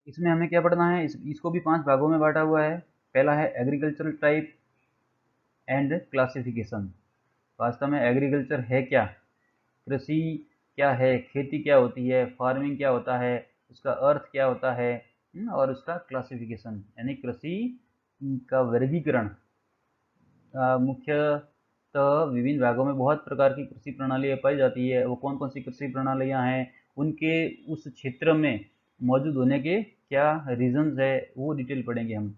इसमें हमें क्या पढ़ना है, इसको भी 5 भागों में बांटा हुआ है। पहला है एग्रीकल्चरल टाइप एंड क्लासिफिकेशन। वास्तव में एग्रीकल्चर है क्या, कृषि क्या है, खेती क्या होती है, फार्मिंग क्या होता है, उसका अर्थ क्या होता है, और उसका क्लासिफिकेशन यानी कृषि का वर्गीकरण। मुख्यतः विभिन्न भागों में बहुत प्रकार की कृषि प्रणालियाँ पाई जाती है। वो कौन कौन सी कृषि प्रणालियाँ हैं, उनके उस क्षेत्र में मौजूद होने के क्या रीजंस है, वो डिटेल पढ़ेंगे हम।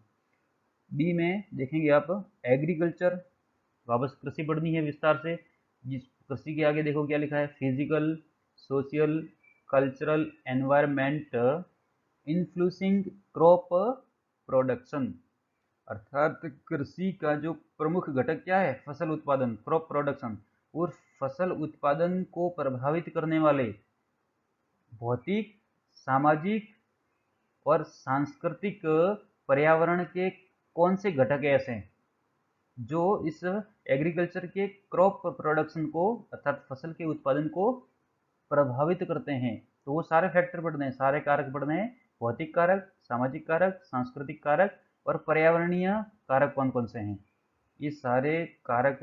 बी में देखेंगे आप एग्रीकल्चर, वापस कृषि पढ़नी है विस्तार से। जिस कृषि के आगे देखो क्या लिखा है, physical, social, cultural environment influencing crop production. अर्थात कृषि का जो प्रमुख घटक क्या है, फसल उत्पादन, क्रॉप प्रोडक्शन। और फसल उत्पादन को प्रभावित करने वाले भौतिक, सामाजिक और सांस्कृतिक पर्यावरण के कौन से घटक ऐसे हैं जो इस एग्रीकल्चर के क्रॉप प्रोडक्शन को अर्थात फसल के उत्पादन को प्रभावित करते हैं। तो वो सारे फैक्टर पढ़ने हैं, सारे कारक पढ़ने हैं। भौतिक कारक, सामाजिक कारक, सांस्कृतिक कारक और पर्यावरणीय कारक कौन कौन से हैं, ये सारे कारक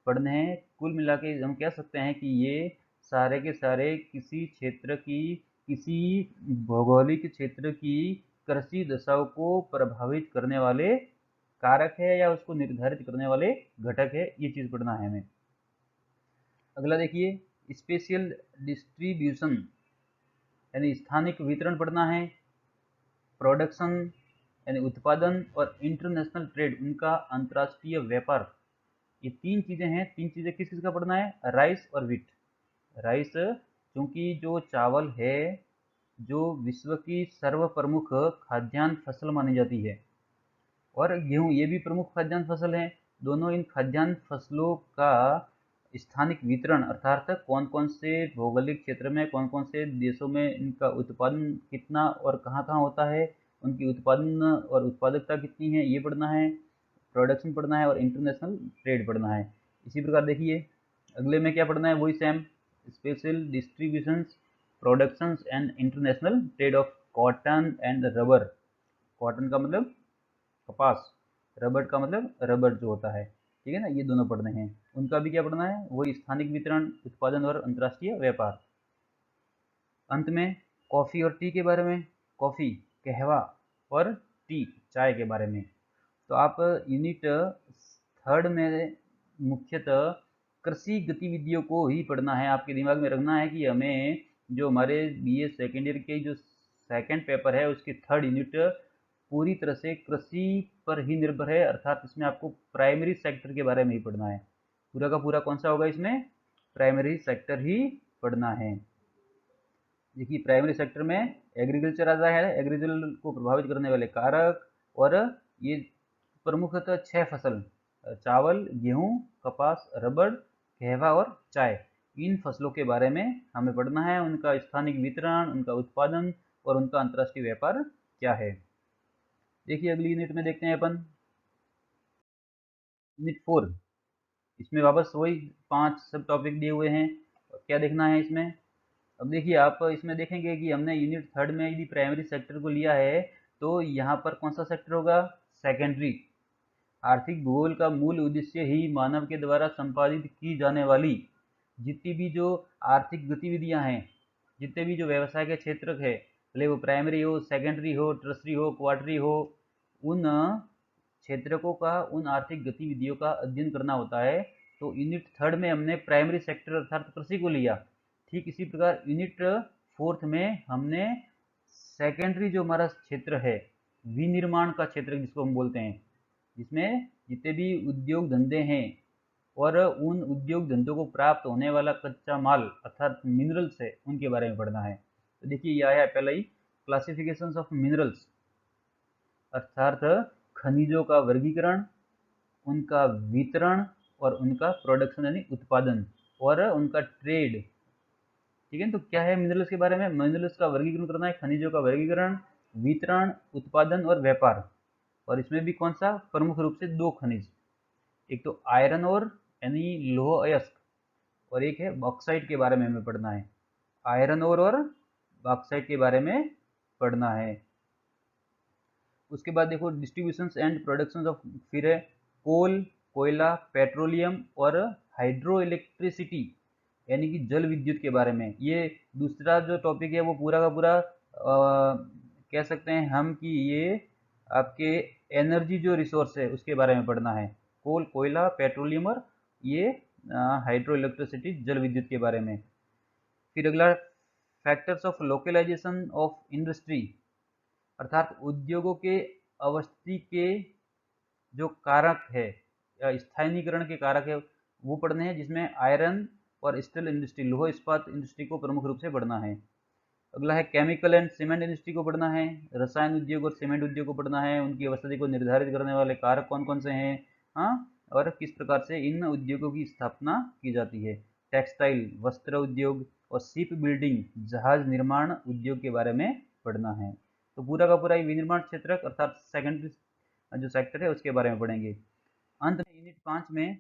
पढ़ने हैं। कुल मिला के हम कह सकते हैं कि ये सारे के सारे किसी क्षेत्र की, किसी भौगोलिक क्षेत्र की कृषि दशाओं को प्रभावित करने वाले कारक है या उसको निर्धारित करने वाले घटक है, ये चीज पढ़ना है हमें। अगला देखिए, स्पेशियल डिस्ट्रीब्यूशन यानी स्थानिक वितरण पढ़ना है। प्रोडक्शन यानी उत्पादन और इंटरनेशनल ट्रेड उनका अंतर्राष्ट्रीय व्यापार। ये तीन चीजें हैं। तीन चीजें किस किस का पढ़ना है, राइस और व्हीट। राइस क्योंकि जो चावल है जो विश्व की सर्व प्रमुख खाद्यान्न फसल मानी जाती है, और गेहूं ये भी प्रमुख खाद्यान्न फसल है। दोनों इन खाद्यान्न फसलों का स्थानिक वितरण अर्थात कौन कौन से भौगोलिक क्षेत्र में, कौन कौन से देशों में इनका उत्पादन कितना और कहाँ कहाँ होता है, उनकी उत्पादन और उत्पादकता कितनी है, ये पढ़ना है। प्रोडक्शन पढ़ना है और इंटरनेशनल ट्रेड पढ़ना है। इसी प्रकार देखिए अगले में क्या पढ़ना है, वही same, special distributions, productions and international trade off cotton and rubber. Cotton का मतलब कपास, रबर का मतलब रबर जो होता है, ठीक है ना, ये दोनों पढ़ने हैं। उनका भी क्या पढ़ना है, वही स्थानिक वितरण, उत्पादन और अंतर्राष्ट्रीय व्यापार। अंत में कॉफ़ी और टी के बारे में, कॉफ़ी, कहवा और टी, चाय के बारे में। तो आप यूनिट थर्ड में मुख्यतः कृषि गतिविधियों को ही पढ़ना है। आपके दिमाग में रखना है कि हमें जो हमारे बीए सेकेंड ईयर के जो सेकंड पेपर है उसकी थर्ड यूनिट पूरी तरह से कृषि पर ही निर्भर है। अर्थात इसमें आपको प्राइमरी सेक्टर के बारे में ही पढ़ना है। पूरा का पूरा कौन सा होगा इसमें, प्राइमरी सेक्टर ही पढ़ना है। देखिए प्राइमरी सेक्टर में एग्रीकल्चर आता है, एग्रीकल्चर को प्रभावित करने वाले कारक, और ये प्रमुखतः 6 फसल, चावल, गेहूं, कपास, रबड़, कहवा और चाय, इन फसलों के बारे में हमें पढ़ना है। उनका स्थानिक वितरण, उनका उत्पादन और उनका अंतर्राष्ट्रीय व्यापार क्या है। देखिए अगली यूनिट में देखते हैं अपन यूनिट 4। इसमें वापस वही 5 सब टॉपिक दिए हुए हैं। क्या देखना है इसमें, अब देखिए आप इसमें देखेंगे कि हमने यूनिट थर्ड में यदि प्राइमरी सेक्टर को लिया है तो यहाँ पर कौन सा सेक्टर होगा, सेकेंडरी। आर्थिक भूगोल का मूल उद्देश्य ही मानव के द्वारा संपादित की जाने वाली जितनी भी जो आर्थिक गतिविधियां हैं, जितने भी जो व्यवसाय के क्षेत्र है, भले वो प्राइमरी हो, सेकेंडरी हो, टर्सरी हो, क्वार्टरी हो, उन क्षेत्रकों का, उन आर्थिक गतिविधियों का अध्ययन करना होता है। तो यूनिट थर्ड में हमने प्राइमरी सेक्टर अर्थात कृषि को लिया। ठीक इसी प्रकार यूनिट फोर्थ में हमने सेकेंडरी जो हमारा क्षेत्र है, विनिर्माण का क्षेत्र जिसको हम बोलते हैं, जिसमें जितने भी उद्योग धंधे हैं और उन उद्योग धंधों को प्राप्त होने वाला कच्चा माल अर्थात मिनरल्स है, उनके बारे में पढ़ना है। तो देखिए यह आया पहला ही, क्लासिफिकेशन ऑफ मिनरल्स अर्थात खनिजों का वर्गीकरण, उनका वितरण और उनका प्रोडक्शन यानी उत्पादन और उनका ट्रेड। ठीक है, तो क्या है मिनरल्स के बारे में, मिनरल्स का वर्गीकरण करना है, खनिजों का वर्गीकरण, वितरण, उत्पादन और व्यापार। और इसमें भी कौन सा, प्रमुख रूप से 2 खनिज, एक तो आयरन और यानी लौह अयस्क, और एक है बॉक्साइट के बारे में हमें पढ़ना है। आयरन और बॉक्साइट के बारे में पढ़ना है। उसके बाद देखो डिस्ट्रीब्यूशन एंड प्रोडक्शन ऑफ, फिर है कोल, कोयला, पेट्रोलियम और हाइड्रो इलेक्ट्रिसिटी यानी कि जल विद्युत के बारे में। ये दूसरा जो टॉपिक है वो पूरा का पूरा कह सकते हैं हम कि ये आपके एनर्जी जो रिसोर्स है उसके बारे में पढ़ना है। कोल, कोयला, पेट्रोलियम और ये हाइड्रो इलेक्ट्रिसिटी जल विद्युत के बारे में। फिर अगला factors of localisation of industry, अर्थात उद्योगों के अवस्थी के जो कारक है या स्थानीयकरण के कारक है वो पढ़ने हैं, जिसमें आयरन और स्टील इंडस्ट्री, लोह इस्पात इंडस्ट्री को प्रमुख रूप से पढ़ना है। अगला है केमिकल एंड सीमेंट इंडस्ट्री को पढ़ना है, रसायन उद्योग और सीमेंट उद्योग को पढ़ना है, उनकी अवस्थी को निर्धारित करने वाले कारक कौन कौन से हैं, हाँ, और किस प्रकार से इन उद्योगों की स्थापना की जाती है। टेक्सटाइल, वस्त्र उद्योग और शिप बिल्डिंग, जहाज निर्माण उद्योग के बारे में पढ़ना है। तो पूरा का पूरा विनिर्माण क्षेत्र अर्थात सेकेंडरी जो सेक्टर है उसके बारे में पढ़ेंगे। अंत में यूनिट 5 में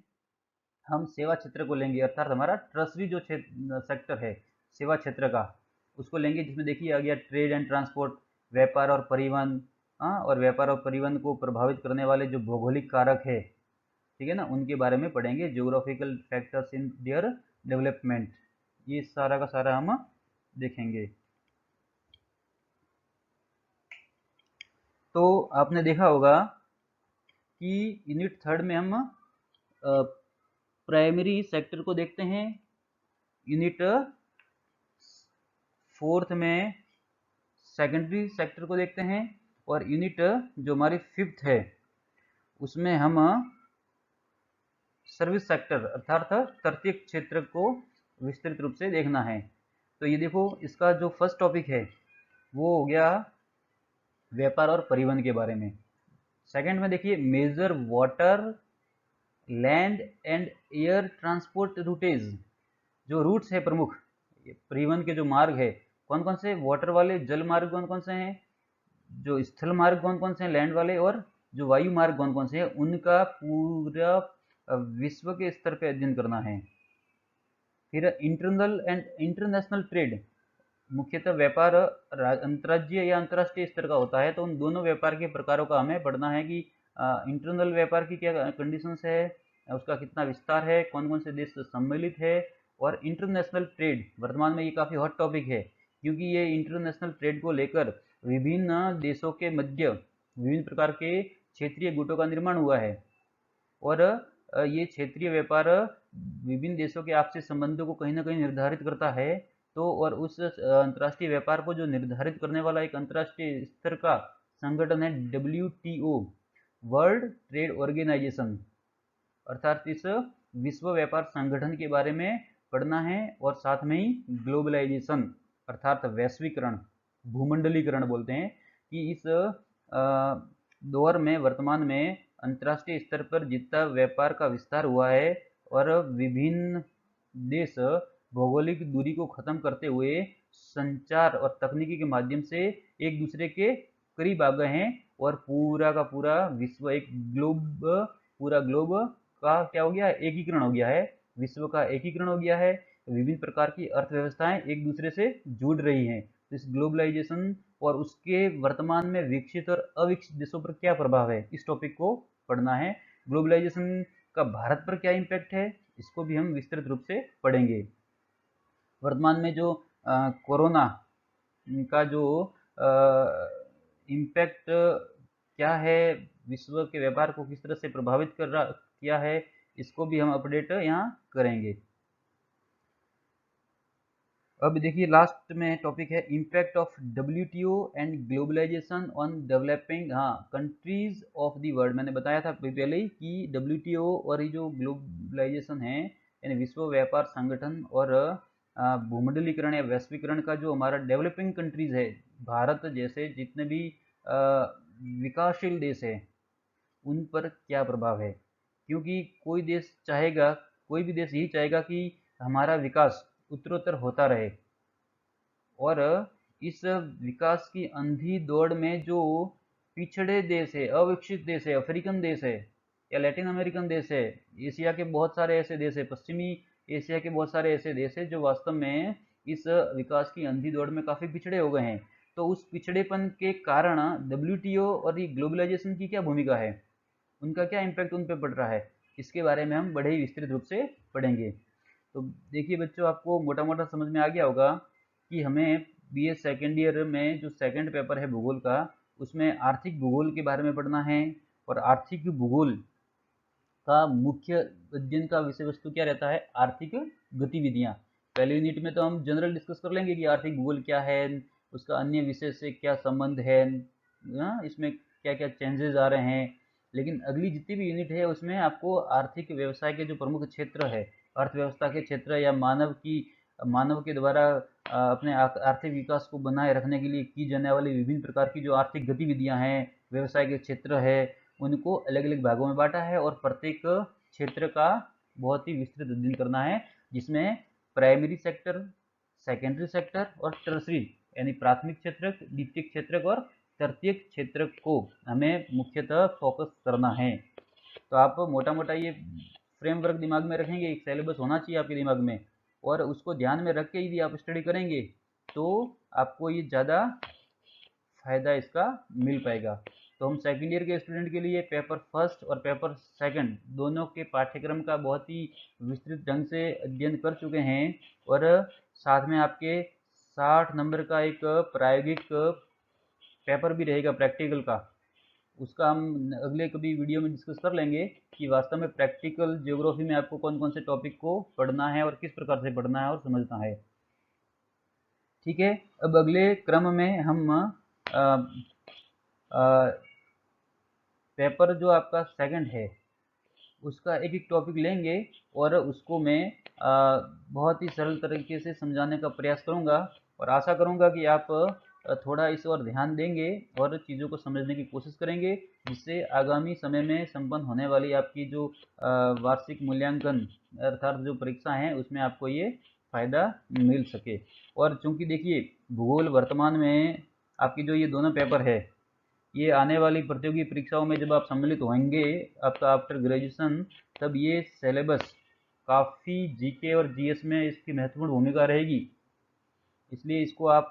हम सेवा क्षेत्र को लेंगे, अर्थात हमारा ट्रसरी जो सेक्टर है सेवा क्षेत्र का उसको लेंगे, जिसमें देखिए आ गया ट्रेड एंड ट्रांसपोर्ट, व्यापार और परिवहन, हाँ, और व्यापार और परिवहन को प्रभावित करने वाले जो भौगोलिक कारक है, ठीक है ना, उनके बारे में पढ़ेंगे, geographical factors in their development, ये सारा का सारा हम देखेंगे। तो आपने देखा होगा कि यूनिट 3 में हम प्राइमरी सेक्टर को देखते हैं, यूनिट 4 में सेकेंडरी सेक्टर को देखते हैं, और यूनिट जो हमारी 5th है उसमें हम सर्विस सेक्टर अर्थात तृतीय क्षेत्र को विस्तृत रूप से देखना है। तो ये देखो इसका जो फर्स्ट टॉपिक है वो हो गया व्यापार और परिवहन के बारे में। सेकंड में देखिए major water, land and air transport routage, जो रूट्स है प्रमुख परिवहन के जो मार्ग है कौन कौन से, वाटर वाले, जल मार्ग कौन कौन से हैं, जो स्थल मार्ग कौन कौन से हैं लैंड वाले, और जो वायु मार्ग कौन कौन से हैं, उनका पूरा विश्व के स्तर पे अध्ययन करना है। फिर इंटरनल एंड इंटरनेशनल ट्रेड, मुख्यतः व्यापार अंतर्राज्यीय या अंतर्राष्ट्रीय स्तर का होता है, तो उन दोनों व्यापार के प्रकारों का हमें पढ़ना है कि इंटरनल व्यापार की क्या कंडीशंस है, उसका कितना विस्तार है, कौन कौन से देश सम्मिलित है, और इंटरनेशनल ट्रेड वर्तमान में ये काफ़ी हॉट टॉपिक है, क्योंकि ये इंटरनेशनल ट्रेड को लेकर विभिन्न देशों के मध्य विभिन्न प्रकार के क्षेत्रीय गुटों का निर्माण हुआ है, और ये क्षेत्रीय व्यापार विभिन्न देशों के आपसी संबंधों को कहीं ना कहीं निर्धारित करता है। तो और उस अंतर्राष्ट्रीय व्यापार को जो निर्धारित करने वाला एक अंतर्राष्ट्रीय स्तर का संगठन है WTO, वर्ल्ड ट्रेड ऑर्गेनाइजेशन, अर्थात इस विश्व व्यापार संगठन के बारे में पढ़ना है, और साथ में ही ग्लोबलाइजेशन अर्थात वैश्वीकरण, भूमंडलीकरण बोलते हैं, कि इस दौर में वर्तमान में अंतर्राष्ट्रीय स्तर पर जितना व्यापार का विस्तार हुआ है और विभिन्न देश भौगोलिक दूरी को खत्म करते हुए संचार और तकनीकी के माध्यम से एक दूसरे के करीब आ गए हैं, और पूरा का पूरा विश्व एक पूरा ग्लोब का क्या हो गया है, एकीकरण हो गया है, विश्व का एकीकरण हो गया है, विभिन्न प्रकार की अर्थव्यवस्थाएं एक दूसरे से जुड़ रही हैं। तो इस ग्लोबलाइजेशन और उसके वर्तमान में विकसित और अविकसित देशों पर क्या प्रभाव है, इस टॉपिक को पढ़ना है। ग्लोबलाइजेशन का भारत पर क्या इम्पैक्ट है, इसको भी हम विस्तृत रूप से पढ़ेंगे। वर्तमान में जो कोरोना का जो इम्पैक्ट क्या है, विश्व के व्यापार को किस तरह से प्रभावित कर रहा किया है, इसको भी हम अपडेट यहाँ करेंगे। अब देखिए लास्ट में टॉपिक है impact of WTO and globalisation on developing countries of the world. मैंने बताया था पहले ही कि WTO और ये जो ग्लोबलाइजेशन है यानी विश्व व्यापार संगठन और भूमंडलीकरण या वैश्वीकरण का जो हमारा डेवलपिंग कंट्रीज है, भारत जैसे जितने भी विकासशील देश है उन पर क्या प्रभाव है, क्योंकि कोई देश चाहेगा, कोई भी देश यही चाहेगा कि हमारा विकास उत्तरोत्तर होता रहे, और इस विकास की अंधी दौड़ में जो पिछड़े देश है, अविकसित देश है, अफ्रीकन देश है या लैटिन अमेरिकन देश है, एशिया के बहुत सारे ऐसे देश है, पश्चिमी एशिया के बहुत सारे ऐसे देश है जो वास्तव में इस विकास की अंधी दौड़ में काफ़ी पिछड़े हो गए हैं। तो उस पिछड़ेपन के कारण WTO और ये ग्लोबलाइजेशन की क्या भूमिका है, उनका क्या इम्पैक्ट उन पे पड़ रहा है, इसके बारे में हम बड़े ही विस्तृत रूप से पढ़ेंगे। तो देखिए बच्चों, आपको मोटा मोटा समझ में आ गया होगा कि हमें BA सेकेंड ईयर में जो सेकंड पेपर है भूगोल का, उसमें आर्थिक भूगोल के बारे में पढ़ना है। और आर्थिक भूगोल का मुख्य अध्ययन का विषय वस्तु क्या रहता है, आर्थिक गतिविधियां। पहले यूनिट में तो हम जनरल डिस्कस कर लेंगे कि आर्थिक भूगोल क्या है, उसका अन्य विषय से क्या संबंध है, इसमें क्या क्या चेंजेस आ रहे हैं। लेकिन अगली जितनी भी यूनिट है उसमें आपको आर्थिक व्यवसाय के जो प्रमुख क्षेत्र है, अर्थव्यवस्था के क्षेत्र या मानव के द्वारा अपने आर्थिक विकास को बनाए रखने के लिए की जाने वाली विभिन्न प्रकार की जो आर्थिक गतिविधियां हैं, व्यवसाय के क्षेत्र है, उनको अलग अलग भागों में बांटा है। और प्रत्येक क्षेत्र का बहुत ही विस्तृत अध्ययन करना है, जिसमें प्राइमरी सेक्टर, सेकेंडरी सेक्टर और टर्सरी यानी प्राथमिक क्षेत्र, द्वितीयक क्षेत्र और तृतीयक क्षेत्र को हमें मुख्यतः फोकस करना है। तो आप मोटा मोटा ये फ्रेमवर्क दिमाग में रखेंगे, एक सिलेबस होना चाहिए आपके दिमाग में, और उसको ध्यान में रख के यदि आप स्टडी करेंगे तो आपको ये ज़्यादा फायदा इसका मिल पाएगा। तो हम सेकेंड ईयर के स्टूडेंट के लिए पेपर फर्स्ट और पेपर सेकंड दोनों के पाठ्यक्रम का बहुत ही विस्तृत ढंग से अध्ययन कर चुके हैं। और साथ में आपके 60 नंबर का एक प्रायोगिक पेपर भी रहेगा प्रैक्टिकल का, उसका हम अगले कभी वीडियो में डिस्कस कर लेंगे कि वास्तव में प्रैक्टिकल ज्योग्राफी में आपको कौन कौन से टॉपिक को पढ़ना है और किस प्रकार से पढ़ना है और समझना है। ठीक है, अब अगले क्रम में हम पेपर जो आपका सेकंड है उसका एक एक टॉपिक लेंगे और उसको मैं बहुत ही सरल तरीके से समझाने का प्रयास करूंगा, और आशा करूंगा कि आप थोड़ा इस ओर ध्यान देंगे और चीज़ों को समझने की कोशिश करेंगे, जिससे आगामी समय में संपन्न होने वाली आपकी जो वार्षिक मूल्यांकन अर्थात जो परीक्षा हैं उसमें आपको ये फ़ायदा मिल सके। और चूंकि देखिए भूगोल वर्तमान में आपकी जो ये दोनों पेपर है, ये आने वाली प्रतियोगी परीक्षाओं में जब आप सम्मिलित होंगे आपका आफ्टर ग्रेजुएशन, तब ये सिलेबस काफ़ी जीके और जीएस में इसकी महत्वपूर्ण भूमिका रहेगी। इसलिए इसको आप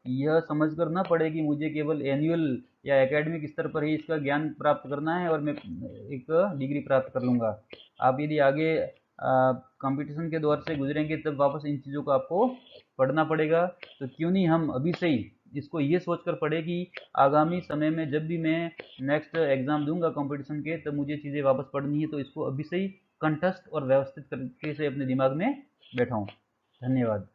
यह समझकर ना पड़े कि मुझे केवल एनुअल या एकेडमिक स्तर पर ही इसका ज्ञान प्राप्त करना है और मैं एक डिग्री प्राप्त कर लूँगा। आप यदि आगे कंपटीशन के दौर से गुजरेंगे तब वापस इन चीज़ों को आपको पढ़ना पड़ेगा। तो क्यों नहीं हम अभी से ही इसको ये सोचकर पढ़े कि आगामी समय में जब भी मैं नेक्स्ट एग्ज़ाम दूंगा कंपटीशन के, तब मुझे चीज़ें वापस पढ़नी है, तो इसको अभी से ही कंठस्थ और व्यवस्थित तरीके से अपने दिमाग में बैठाऊँ। धन्यवाद।